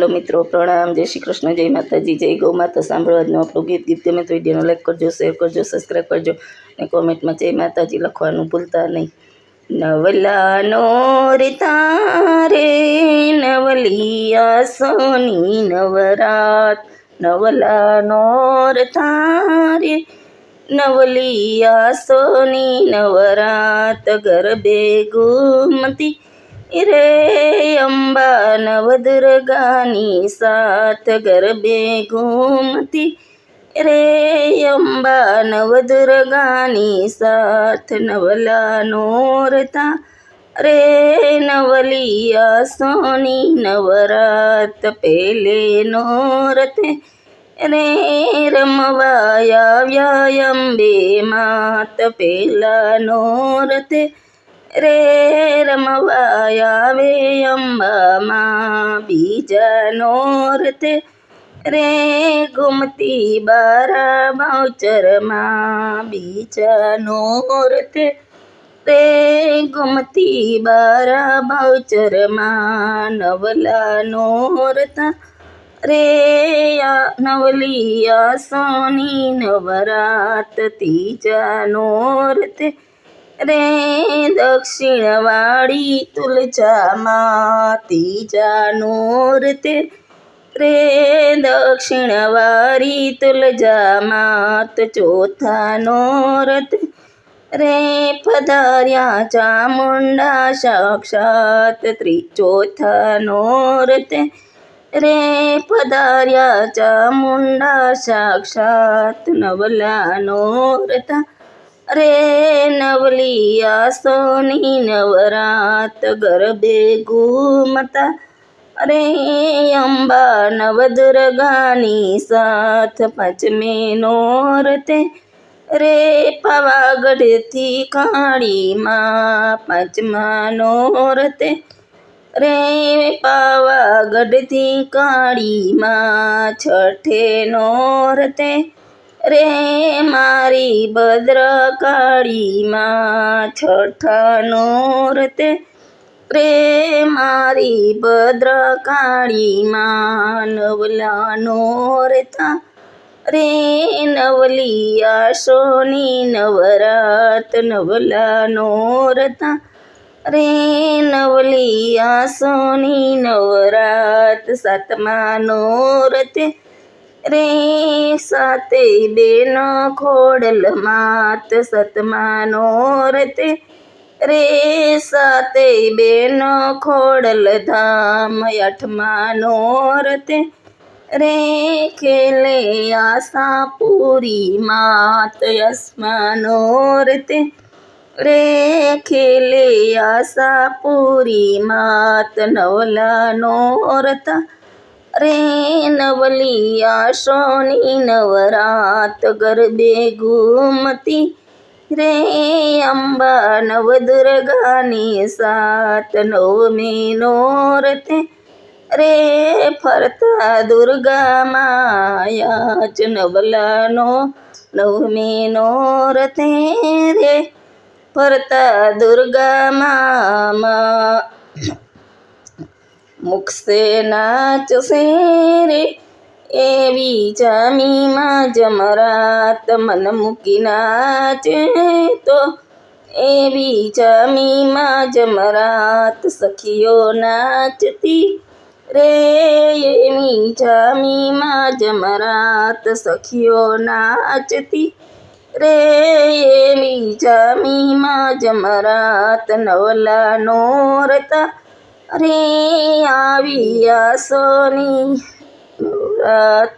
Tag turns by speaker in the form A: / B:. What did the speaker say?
A: Hello मित्रों, प्रणाम, जय श्री कृष्ण, जय माताजी, जय गौ माता। सांभळवाजनुं आपणुं गीत गमे तो विडियोने लाइक करजो, शेर करजो, सब्सक्राइब करजो ने कॉमेंट में जय माताजी लखवानुं भूलता नहीं। नवलानो रे तारे नवलिया सोनी नवरात, नवलानो रे तारे नवलिया सोनी नवरात, गरबे घूमती रे अंबा नवदुर्गानी साथ, गरबे घूमती रे अंबा नवदुर्गानी साथ। नवला नोरता रे नवलिया सोनी नवरात, पेले नोरते रे रमवाया व्यायंबे मात, पेला नोरते रे रमवाया वे अंबा माँ, बीजा नोरते रे घूमती बारा बाउचर माँ, बीजा नोरते रे घूमती बारा बाउचर माँ। नवला नोरता रे नवलिया सोनी नवरात, तीजा नोरते रे दक्षिणवाड़ी तुलजा माँ, तीजा नोरते रे दक्षिणवाड़ी तुलजा मात, चौथा नोरते रे पधार्या चामुंडा साक्षात, चौथा नोरते रे पधार्या चामुंडा साक्षात। नवला नोरता रे नवलिया सोनी नवरात, गरबे घूमता रे अंबा नवदुर्गानी साथ। पंचमे नोरते रे पावागढ़ थी काली माँ, पंचमा नोरते रे पावागढ़ थी काली माँ, छठे नोरते रे मारी भद्रकाली माँ, छठा नोरते रे मारी भद्रकाली माँ। नवला नोरता रे नवलिया सोनी नवरात, नवला नोरता रे नवलिया सोनी नवरात, सातमा नोरते रे साते बेनो खोड़ल मात, सतमा नोरते रे साते बेनो खोड़ल धाम, अठमा नोरते रे खेले आशा पूरी मात, अस्मा नोरते रे खेले आशा पूरी मात। नवला नोरता रे नवलिया सोनी नवरात, गरबे घूमती रे अंबा नवदुर्गानी साथ। नवमे नोरते रे फरता दुर्गा मायाच, नवला नवमे नोरते रे फरता दुर्गा मामा, मुख से नाच से रे एवी जामी माँ जमरात, मन मुकी नाच तो एवी जामी माँ जमरात, सखियो नाचती रे एवी जामी माँ जमरात, सखियो नाचती रे एवी जामी माँ जमरात। नवला नोरता रे आविया सोनी नवरात।